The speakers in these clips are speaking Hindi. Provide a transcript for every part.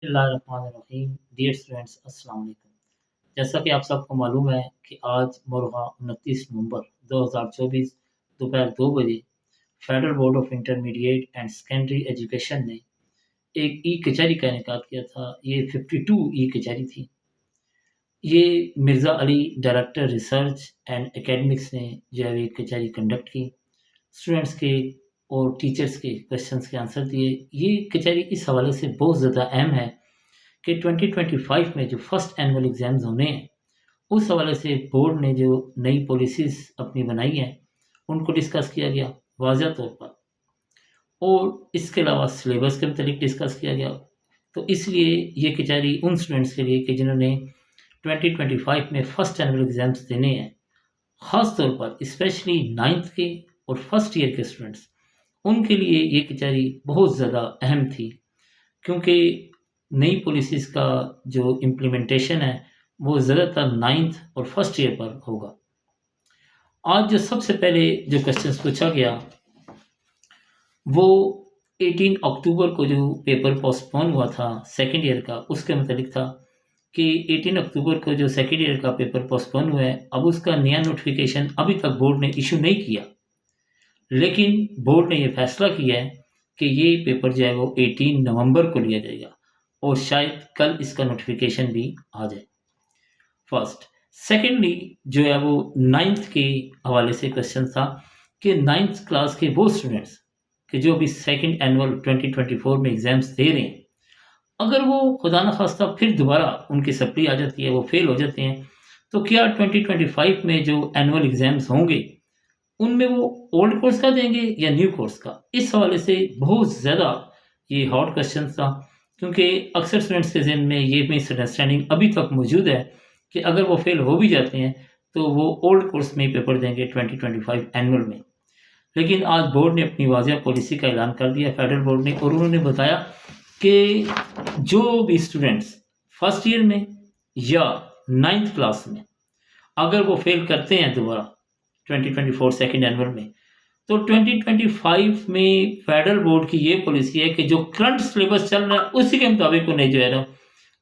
बिस्मिल्लाहिर्रहमानिर्रहीम। डियर स्टूडेंट्स, अस्सलाम वालेकुम। जैसा कि आप सबको मालूम है कि आज मुरगा 29 नवंबर 2024 दोपहर 2 बजे federal board of intermediate and secondary education ने एक ई कचहरी का इनेकाद किया था। ये 52 ई कचहरी थी। ये Mirza Ali director research and academics ने जो है ये कचहरी कंडक्ट की। स्टूडेंट्स के और टीचर्स के क्वेश्चंस के आंसर दिए। ये कचहरी इस हवाले से बहुत ज़्यादा अहम है कि 2025 में जो फर्स्ट एनुअल एग्ज़ाम्स होने हैं, उस हवाले से बोर्ड ने जो नई पॉलिसीज़ अपनी बनाई हैं, उनको डिस्कस किया गया वाज़ह तौर पर, और इसके अलावा सिलेबस के मुतालिक डिस्कस किया गया। तो इसलिए ये कचहरी उन स्टूडेंट्स के लिए कि जिन्होंने 2025 में फर्स्ट एनुअल एग्ज़ाम्स देने हैं, ख़ास तौर पर स्पेशली 9th के और फर्स्ट ईयर के स्टूडेंट्स, उनके लिए ये कचहरी बहुत ज़्यादा अहम थी, क्योंकि नई पॉलिसीज़ का जो इम्प्लीमेंटेशन है वो ज़्यादातर 9th और फर्स्ट ईयर पर होगा। आज जो सबसे पहले जो क्वेश्चंस पूछा गया वो 18 अक्टूबर को जो पेपर पोस्टपोन हुआ था सेकंड ईयर का, उसके मुतालिक था कि 18 अक्टूबर को जो सेकंड ईयर का पेपर पोस्टपोन हुआ है, अब उसका नया नोटिफिकेशन अभी तक बोर्ड ने इशू नहीं किया, लेकिन बोर्ड ने ये फैसला किया है कि ये पेपर जो है वो 18 नवंबर को लिया जाएगा और शायद कल इसका नोटिफिकेशन भी आ जाए। फर्स्ट। सेकेंडली जो है वो 9th के हवाले से क्वेश्चन था कि 9th क्लास के वो स्टूडेंट्स कि जो अभी सेकेंड एनुअल 2024 में एग्ज़ाम्स दे रहे हैं, अगर वो खुदा न खास्ता फिर दोबारा उनकी सप्ली आ जाती है, वो फेल हो जाते हैं, तो क्या 2025 में जो एनुअल एग्ज़ाम्स होंगे उनमें वो ओल्ड कोर्स का देंगे या न्यू कोर्स का? इस हवाले से बहुत ज़्यादा ये हॉट क्वेश्चन था, क्योंकि अक्सर स्टूडेंट्स के ज़हन में ये मिसअंडरस्टैंडिंग अभी तक मौजूद है कि अगर वो फेल हो भी जाते हैं तो वो ओल्ड कोर्स में ही पेपर देंगे 2025 एनुअल में। लेकिन आज बोर्ड ने अपनी वाज़ेह पॉलिसी का ऐलान कर दिया, फेडरल बोर्ड ने, और उन्होंने बताया कि जो भी स्टूडेंट्स फर्स्ट ईयर में या 9th क्लास में अगर वो फेल करते हैं दोबारा 2024 सेकेंड एनुअल में, तो 2025 में फेडरल बोर्ड की ये पॉलिसी है कि जो करंट सिलेबस चल रहा है उसी के मुताबिक उन्हें जो है ना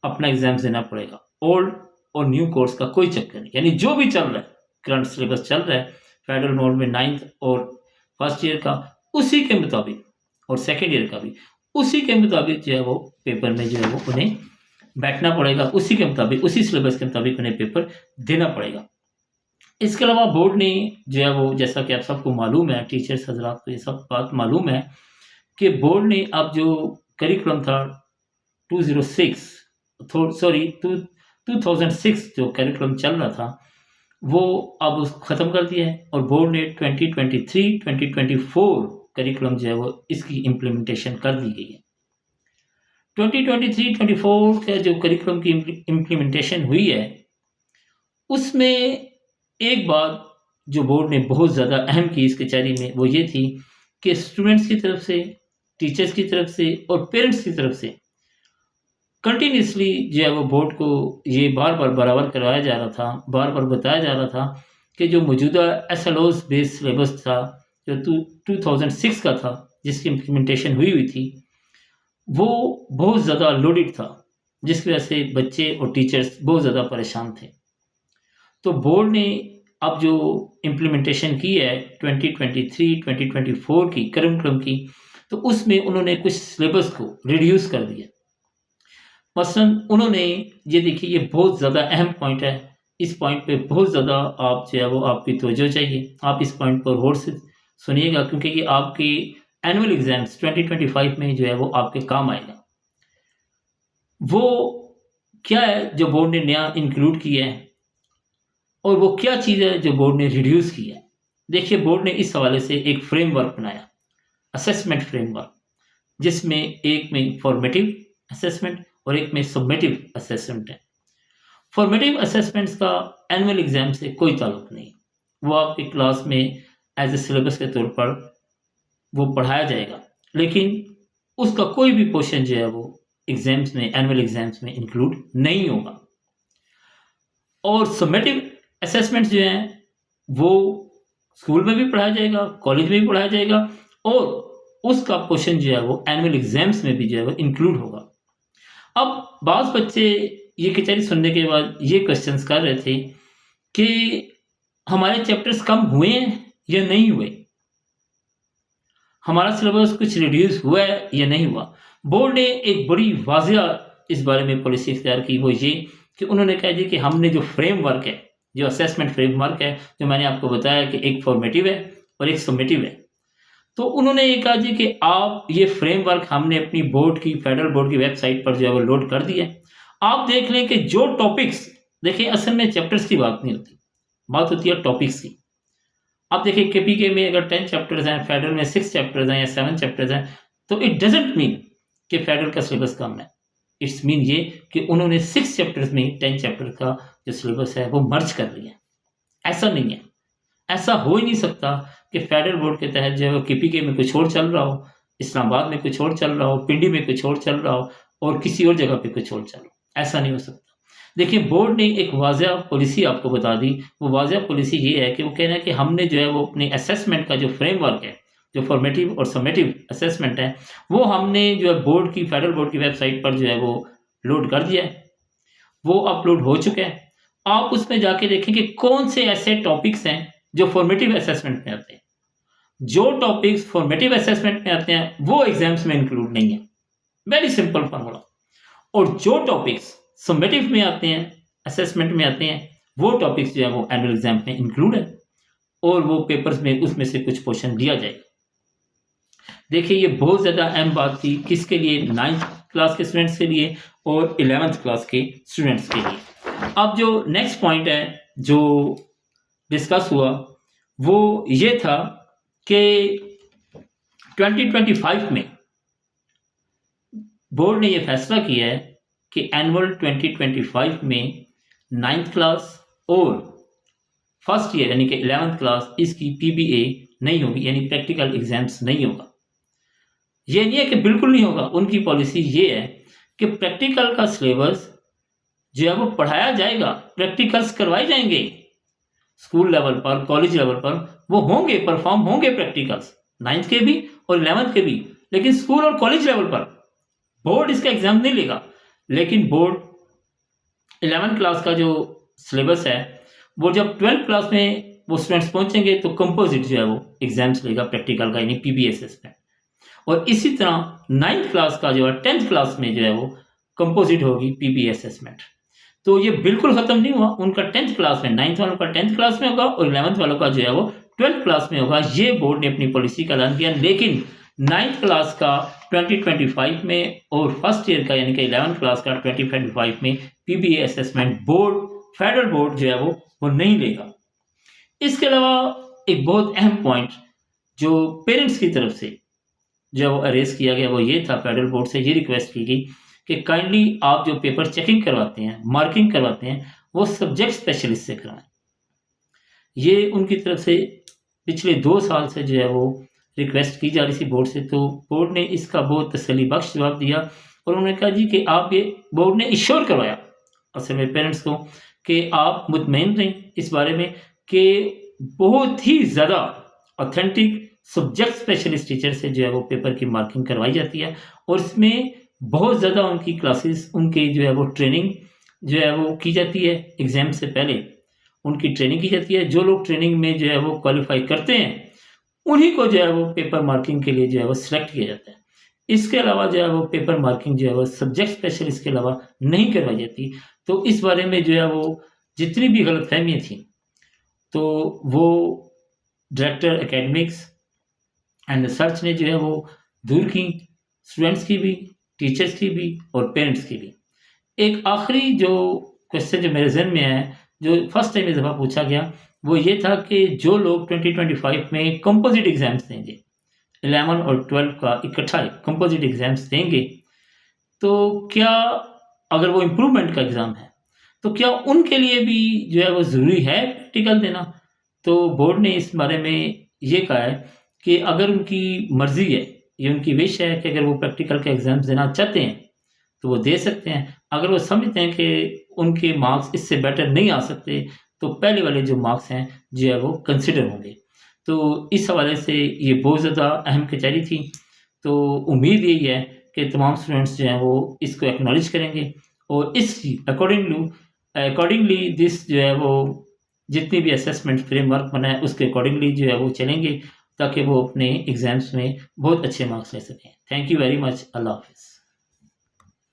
अपना एग्जाम देना पड़ेगा। ओल्ड और न्यू कोर्स का कोई चक्कर नहीं, यानी जो भी चल रहा है, करंट सिलेबस चल रहा है फेडरल बोर्ड में 9th और फर्स्ट ईयर का, उसी के मुताबिक, और सेकेंड ईयर का भी उसी के मुताबिक जो है वो पेपर में जो है वो उन्हें बैठना पड़ेगा, उसी के मुताबिक, उसी सिलेबस के मुताबिक उन्हें पेपर देना पड़ेगा। इसके अलावा बोर्ड ने जो है वो, जैसा कि आप सबको मालूम है, टीचर्स हजरात को ये सब बात मालूम है कि बोर्ड ने अब जो करिकुलम था 2006 जो करिकुलम चल रहा था वो अब ख़त्म कर दिया है, और बोर्ड ने 2023-2024 करिकुलम जो है वो इसकी इम्प्लीमेंटेशन कर दी गई है। 2023-24 का जो करिकुलम की इम्प्लीमेंटेशन हुई है, उसमें एक बात जो बोर्ड ने बहुत ज़्यादा अहम की इस कचहरी में, वो ये थी कि स्टूडेंट्स की तरफ से, टीचर्स की तरफ से और पेरेंट्स की तरफ से कंटिन्यूसली जो है वो बोर्ड को ये बार बार बराबर करवाया जा रहा था, बार बार बताया जा रहा था कि जो मौजूदा SLOs बेस्ड सिलेबस था, जो 2006 का था, जिसकी इम्प्लीमेंटेशन हुई थी, वो बहुत ज़्यादा लोडेड था, जिसकी वजह से बच्चे और टीचर्स बहुत ज़्यादा परेशान थे। तो बोर्ड ने अब जो इम्प्लीमेंटेशन की है 2023-2024 की करिकुलम की, तो उसमें उन्होंने कुछ सिलेबस को रिड्यूस कर दिया। मसलन उन्होंने, ये देखिए, ये बहुत ज़्यादा अहम पॉइंट है, इस पॉइंट पे बहुत ज़्यादा आप जो है वो आपकी तवज्जो चाहिए, आप इस पॉइंट पर गौर से सुनिएगा, क्योंकि ये आपके एनुअल एग्जाम्स 2025 में जो है वो आपके काम आएगा। वो क्या है जो बोर्ड ने नया इंक्लूड किया है, और वो क्या चीज़ है जो बोर्ड ने रिड्यूस की है? देखिए, बोर्ड ने इस हवाले से एक फ्रेमवर्क बनाया, असेसमेंट फ्रेमवर्क, जिसमें एक में फॉर्मेटिव असेसमेंट और एक में सबमिटिव असेसमेंट है। फॉर्मेटिव असेसमेंट्स का एनुअल एग्जाम से कोई ताल्लुक नहीं, वो आपकी क्लास में एज ए सिलेबस के तौर पर वो पढ़ाया जाएगा, लेकिन उसका कोई भी पोर्शन जो है वो एग्जाम्स में, एनुअल एग्जाम्स में इंक्लूड नहीं होगा। और सबमिटिव असेसमेंट्स जो हैं वो स्कूल में भी पढ़ाया जाएगा, कॉलेज में भी पढ़ाया जाएगा, और उसका पोर्शन जो है वो एनुअल एग्जाम्स में भी जो है वो इंक्लूड होगा। अब बाज़ बच्चे ये कचहरी सुनने के बाद ये क्वेश्चंस कर रहे थे कि हमारे चैप्टर्स कम हुए हैं या नहीं हुए? हमारा सिलेबस कुछ रिड्यूस हुआ है या नहीं हुआ? बोर्ड ने एक बड़ी वाज़िया इस बारे में पॉलिसी इख्तियार की, वो ये कि उन्होंने कहा जी कि हमने जो फ्रेमवर्क है, जो असेसमेंट फ्रेमवर्क है, जो मैंने आपको बताया कि एक फॉर्मेटिव है और एक समेटिव है। तो उन्होंने ये कहा जी कि आप ये फ्रेमवर्क हमने अपनी बोर्ड की, फेडरल बोर्ड की वेबसाइट पर जो है वो लोड कर दिया है। आप देख लें कि जो टॉपिक्स, देखिए असल में चैप्टर्स की बात नहीं होती, बात होती है टॉपिक्स की। आप देखिए केपीके में अगर 10 चैप्टर्स हैं, फेडरल में 6 चैप्टर्स हैं या 7 चैप्टर्स हैं, तो इट डज़न्ट मीन कि फेडरल का सिलेबस कम है। इट्स मीन ये कि उन्होंने 6 चैप्टर्स में 10 चैप्टर का जो सिलेबस है वो मर्ज कर लिया है। ऐसा नहीं है, ऐसा हो ही नहीं सकता कि फेडरल बोर्ड के तहत जो है वो केपीके में कुछ और चल रहा हो, इस्लामाबाद में कुछ और चल रहा हो, पिंडी में कुछ और चल रहा हो और किसी और जगह पे कुछ और चल रहा हो। ऐसा नहीं हो सकता। देखिए बोर्ड ने एक वाज़िया पॉलिसी आपको बता दी, वो वाज़िया पॉलिसी ये है कि वो कह रहे हैं कि हमने जो है वो अपने असेसमेंट का जो फ्रेमवर्क है, जो फॉर्मेटिव और समेटिव असेसमेंट है, वो हमने जो है बोर्ड की, फेडरल बोर्ड की वेबसाइट पर जो है वो लोड कर दिया है। वो अपलोड हो चुका है। आप उसमें जाके देखें कि कौन से ऐसे टॉपिक्स हैं जो फॉर्मेटिव असेसमेंट में आते हैं। जो टॉपिक्स फॉर्मेटिव असेसमेंट में आते हैं वो एग्जाम्स में इंक्लूड नहीं है। Very simple formula. और जो टॉपिक्स समेटिव में आते हैं, असेसमेंट में आते हैं, वो टॉपिक्स जो है वो एनुअल एग्जाम में इंक्लूड है और वो पेपर्स में उसमें से कुछ क्वेश्चन दिया जाएगा। देखिए ये बहुत ज़्यादा अहम बात थी, किसके लिए? 9th क्लास के स्टूडेंट्स के लिए और 11th क्लास के स्टूडेंट्स के लिए। अब जो नेक्स्ट पॉइंट है जो डिस्कस हुआ वो ये था कि 2025 में बोर्ड ने ये फैसला किया है कि एनुअल 2025 में 9th क्लास और फर्स्ट ईयर यानी कि 11th क्लास इसकी पीबीए नहीं होगी, यानी प्रैक्टिकल एग्जाम्स नहीं होगा। ये नहीं है कि बिल्कुल नहीं होगा, उनकी पॉलिसी ये है कि प्रैक्टिकल का सिलेबस जो है वो पढ़ाया जाएगा, प्रैक्टिकल्स करवाए जाएंगे स्कूल लेवल पर, कॉलेज लेवल पर वो होंगे, परफॉर्म होंगे प्रैक्टिकल्स 9th के भी और 11th के भी, लेकिन स्कूल और कॉलेज लेवल पर बोर्ड इसका एग्जाम नहीं लेगा। लेकिन बोर्ड 11th क्लास का जो सिलेबस है वो जब 12th क्लास में वो स्टूडेंट्स पहुंचेंगे तो कंपोजिट जो है वो एग्जाम्स लेगा प्रैक्टिकल का, यानी पीबीएसएस में। और इसी तरह 9th क्लास का जो है 10th क्लास में जो है वो कंपोजिट होगी पीबी असेसमेंट। तो ये बिल्कुल ख़त्म नहीं हुआ, उनका 10th क्लास में, 9th वालों का 10th क्लास में होगा और 11th वालों का जो है वो 12th क्लास में होगा। ये बोर्ड ने अपनी पॉलिसी का ऐलान किया। लेकिन 9th क्लास का 2025 में और फर्स्ट ईयर का यानी कि 11th क्लास का 2025 में PBA assessment board, federal board जो है वो नहीं लेगा। इसके अलावा एक बहुत अहम पॉइंट जो पेरेंट्स की तरफ से जो वो अरेज किया गया वो ये था, फेडरल बोर्ड से ये रिक्वेस्ट की गई कि काइंडली आप जो पेपर चेकिंग करवाते हैं, मार्किंग करवाते हैं, वो सब्जेक्ट स्पेशलिस्ट से करवाएं। ये उनकी तरफ से पिछले 2 साल से जो है वो रिक्वेस्ट की जा रही थी बोर्ड से। तो बोर्ड ने इसका बहुत तसल्ली बख्श जवाब दिया और उन्होंने कहा जी कि आप ये, बोर्ड ने इंश्योर करवाया असल में पेरेंट्स को कि आप मुतमईन रहें इस बारे में कि बहुत ही ज़्यादा ऑथेंटिक सब्जेक्ट स्पेशलिस्ट टीचर से जो है वो पेपर की मार्किंग करवाई जाती है और इसमें बहुत ज़्यादा उनकी क्लासेस, उनकी जो है वो ट्रेनिंग जो है वो की जाती है। एग्ज़ाम से पहले उनकी ट्रेनिंग की जाती है। जो लोग ट्रेनिंग में जो है वो क्वालिफाई करते हैं उन्हीं को जो है वो पेपर मार्किंग के लिए जो है वो सिलेक्ट किया जाता है। इसके अलावा जो है वो पेपर मार्किंग जो है वो सब्जेक्ट स्पेशलिस्ट के अलावा नहीं करवाई जाती। तो इस बारे में जो है वो जितनी भी गलतफहमियाँ थी तो वो डायरेक्टर एकेडमिक्स एंड रिसर्च ने जो है वो दूर की, स्टूडेंट्स की भी, टीचर्स की भी और पेरेंट्स की भी। एक आखिरी जो क्वेश्चन जो मेरे जहन में है, जो फर्स्ट टाइम इस दफ़ा पूछा गया, वो ये था कि जो लोग 2025 में कंपोजिट एग्ज़ाम्स देंगे, 11 और 12 का इकट्ठा कंपोजिट एग्ज़ाम्स देंगे, तो क्या अगर वो इम्प्रूवमेंट का एग्ज़ाम है तो क्या उनके लिए भी जो है वो ज़रूरी है प्रैक्टिकल देना? तो बोर्ड ने इस बारे में ये कहा है कि अगर उनकी मर्ज़ी है, ये उनकी विश है कि अगर वो प्रैक्टिकल के एग्ज़ाम्स देना चाहते हैं तो वो दे सकते हैं। अगर वो समझते हैं कि उनके मार्क्स इससे बेटर नहीं आ सकते तो पहले वाले जो मार्क्स हैं जो है वो कंसिडर होंगे। तो इस हवाले से ये बहुत ज़्यादा अहम कचहरी थी। तो उम्मीद यही है कि तमाम स्टूडेंट्स जो हैं वो इसको एक्नॉलेज करेंगे और इसकी अकॉर्डिंगली दिस जो है वो जितनी भी असेसमेंट फ्रेमवर्क बना है उसके अकॉर्डिंगली जो है वो चलेंगे ताकि वो अपने एग्ज़ाम्स में बहुत अच्छे मार्क्स ले सकें। Thank you very much. अल्लाह हाफ़िज़।